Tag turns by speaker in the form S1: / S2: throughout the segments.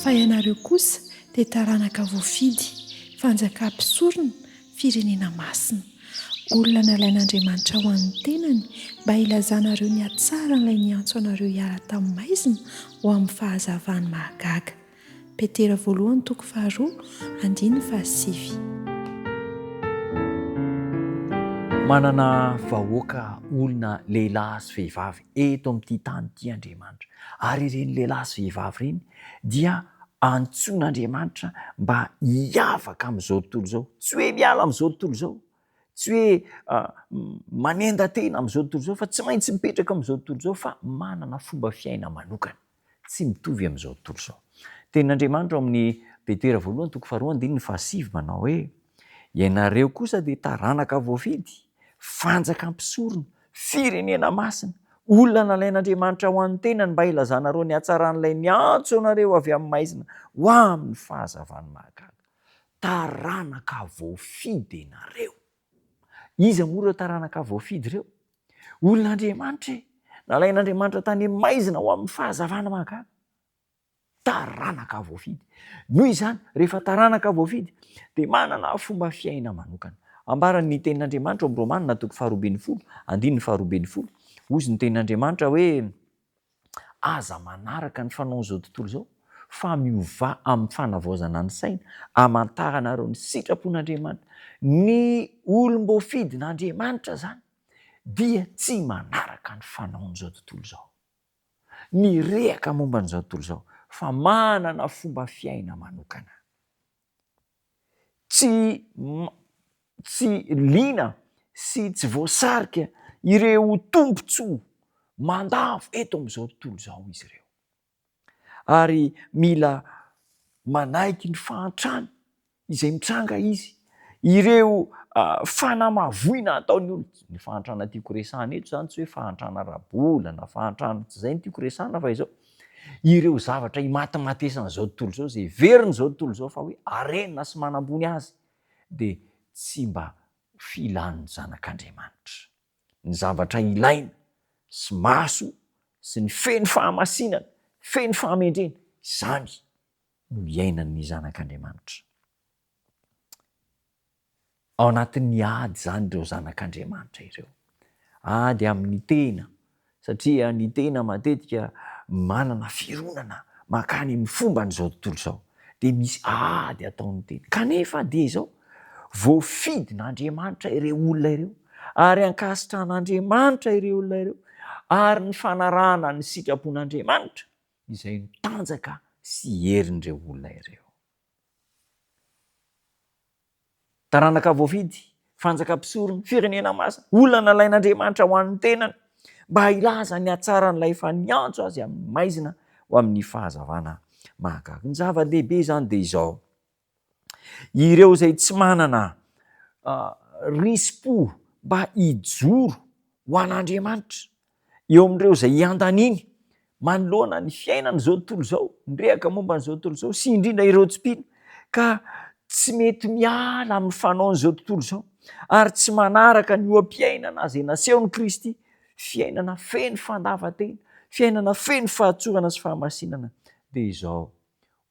S1: fa ianareo kosa dia taranaka voafidy, fanjaka mpisorona, firenena masina, olona nalain'Andriamanitra ho an'ny tenany mba ilazanareo ny hatsara n'ilay niantso anareo hiara tamin'ny maizina ho amin'ny fahazavany mahagaga. Petera 1:2-7.
S2: Manana vahoaka olona lehilahy sy vehivavy eto amin'ity tany ity Andriamanitra, ary ireny lehilahy sy vehivavy ireny dia antsoin'Andriamanitra mba hiavaka amin'izao tontolo izao, tsy hoe miala amin'izao tontolo izao, tsy hoe manendatena amin'izao tontolo izao, fa tsy maintsy mipetraka amin'izao tontolo izao, fa manana fomba fiaina manokana, tsy mitovy amin'izao tontolo izao. Tenin'Andriamanitra ao amin'ny Petera 1:2-7 manao hoe: ianareo kosa dia taranaka voafidy, fanjaka mpisorona, firenena masina, olona nalain'Andriamanitra ho an'ny tenany mba ilazanareo ny hatsaran'ilay niantso anareo avy amin'ny maizina ho amin'ny fahazavany mahagaga. Taranaka voafidy ianareo. Iza moa ireo taranaka voafidy ireo? Olon'Andriamanitra, nalain'Andriamanitra tany amin'ny maizina ho amin'ny fahazavana mahagaga. Taranaka voafidy. Noho izany, rehefa taranaka voafidy dia manana fomba fiaina manokana. Ambaran'ny tenin'Andriamanitra ao amin'ny Romanina 12:2-20, hozy ny tenin'Andriamanitra hoe: aza manaraka ny fanaon'izao tontolo izao, fa miova amin'ny fanavaozana ny saina, hamantaranareo ny sitrapon'Andriamanitra. Ny olom-boafidin'Andriamanitra zany dia tsy manaraka ny fanaon'izao tontolo izao, ny rehaka momba an'izao tontolo izao, fa manana fomba fiaina manokana. Tsy liana sy tsy voasarika ireo tombontsoa mandavo eto amin'izao tontolo izao izy ireo. Ary mila manaiky ny fahantrana izay mitranga izy, ireo fanamavoina ataony olona. Ny fahantrana tiako resahana eto zany tsy hoe fahantrana ara-bola na fahantrana tsy izay no tiako resahana, fa izao ireo zavatra imatimatesana izao tontolo izao, izay verina izao tontolo izao fa hoe arenina sy manambony azy, dia tsy mba filan'ny zanak'Andriamanitra. Ny zavatra ilaina sy maso sy ny feno fahamasinana, feno fahamendrena, izany no iainan'ny zanak'Andriamanitra. Ao anatin'ny ady zany ireo zanak'Andriamanitra ireo. Ady amin'ny tena, satria ny tena matetika manana fironana makany amin'ny fomba n'izao tontolo izao, dia misy ady ataon'ny tena. Kanefa dia izao voafidin'Andriamanitra ireo olona ireo, ary ankasitran'Andriamanitra ireo olona ireo, ary ny fanarahana ny sitrapon'Andriamanitra izay mitanjaka sy herin'ireo olona ireo. Taranaka voafidy, fanjaka mpisorona, firenena masina, olona nalain'Andriamanitra ho an'ny tenany mba hilaza ny hatsaran'ilay efa niantso azy amin'ny maizina ho amin'ny fahazavana mahagaga. Ny zava-dehibe zany dia izao: ireo izay tsy manana rispo mba hijoro ho an'Andriamanitra, eo amin'ireo izay hiandaniny manoloana ny fiainana izao tontolo izao, ny rehaka momba n'izao tontolo izao, sy indrindra ireo tsy mpino, ka tsy mety miala amin'ny fanaon'izao tontolo izao, ary tsy manaraka ny oam-piainana izay nasehon'i Kristy, fiainana feno fandavan-tena, fiainana feno fahatsorana sy fahamasinana, dia izao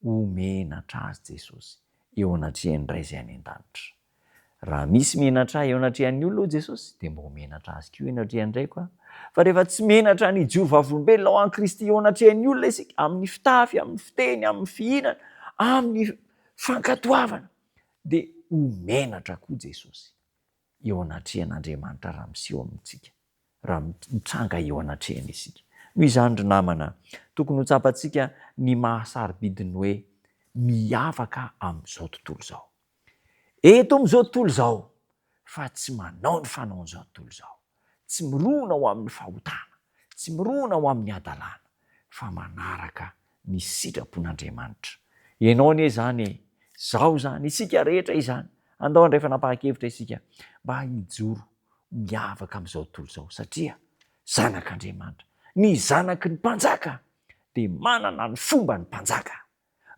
S2: homenatra azy Jesosy eo anatrehan'ny ray izay any an-danitra. Raha misy menatra eo anatrehan'ny olona Jesosy, dia mba homenatra azy koa eo anatrehan'ny ray koa. Fa rehefa tsy menatra ny Jehova-volombelona ho an'i Kristy eo anatrehan'ny olona isika, amin'ny fitafy, amin'ny fiteny, amin'ny fihinana, amin'ny fankatoavana, dia homenatra koa Jesosy eo anatrehan'Andriamanitra raha miseho amintsika, raha mitranga eo anatrehany isika. Noho izany ry namana, tokony ho tsapantsika ny mahasarobidiny hoe miavaka amin'izao tontolo izao. Eto amin'izao tontolo izao, fa tsy manao ny fanaon'izao tontolo izao, tsy mirona ho amin'ny fahotana, tsy mirona ho amin'ny adalàna, fa manaraka ny sitrapon'Andriamanitra. Ianao anie zany, zao zany, isika rehetra izany, andao indray fanapahan-kevitra isika mba hijoro miavaka amin'izao tontolo izao, satria zanak'Andriamanitra, ny zanaky ny mpanjaka dia manana ny fomba ny mpanjaka,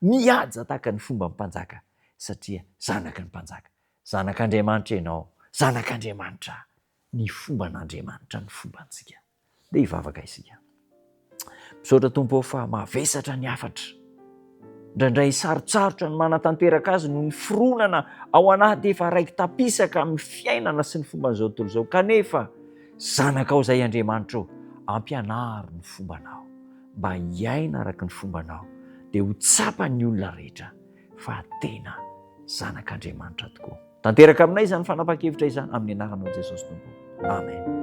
S2: mihaja tahaka ny fomba ny mpanjaka, satria zanaky ny mpanjaka. Zanak'Andriamanitra ianao, zanak'Andriamanitra, ny fomban'Andriamanitra ny fombantsika. Dia hivavaka isika. Misaotra Tompo fa mavesatra ny hafatra indraindray sarotsarotra ny manatanteraka azy no ny fironana ao anaty efa raiky tapisaka amin'ny fiainana sy ny fomban'izao tontolo izao. Kanefa zanakao izay Andriamanitra eo, ampianaro ny fombanao mba hiaina araka ny fombanao, dia ho tsapany olona rehetra fa tena zanak'Andriamanitra tokoa. Tanteraka aminay izany fanapa-kevitra izany amin'ny anaranao Jesosy Tompo. Amen.